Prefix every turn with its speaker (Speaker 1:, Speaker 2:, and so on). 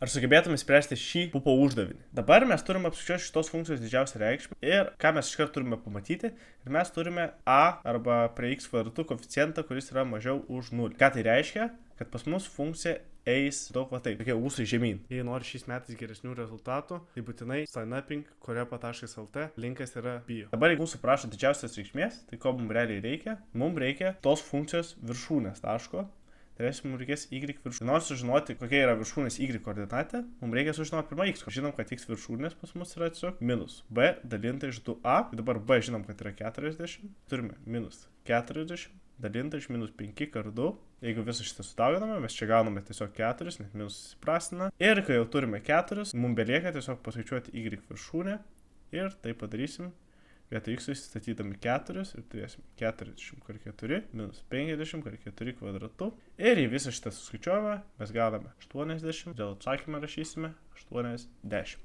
Speaker 1: Ar sugebėtume spręsti šį pupo uždavinį? Dabar mes turime apskaičiuoti šitos funkcijos didžiausią reikšmę ir ką mes iškart turime pamatyti. Ir mes turime a arba prie x kvadratu koeficientą, kuris yra mažiau už 0. Ką tai reiškia? Kad pas mus funkcija eis daug va taip, tokie ūsai žemyn. Jei nori šiais metais geresnių rezultatų, tai būtinai signupink korepa.lt, linkas yra bio. Dabar jeigu mūsų prašo didžiausios reikšmės, tai ko mums realiai reikia? Mums reikia tos funkcijos viršūnės taško. Tai reiškia, mums reikės y viršūnės. Nors sužinoti, kokia yra viršūnės y koordinatė, mums reikia sužinoti pirmą x. Žinom, kad x viršūnės pas mus yra tiesiog minus b dalinta iš 2a. Dabar b žinom, kad yra 40. Turime minus 40 dalinta iš minus 5 kart 2. Jeigu visą šitą sudauginame, mes čia gauname tiesiog 4, net minus įprastina. Ir kai jau turime 4, mums belieka tiesiog paskaičiuoti y viršūnę. Ir tai padarysim. Vietoj x įstatydami 4 ir turėsim 40 kart 4 minus 50 kart 4 kvadratu. Ir į visą šitą suskaičiuojame mes gauname 80. Dėl atsakymą rašysime 80.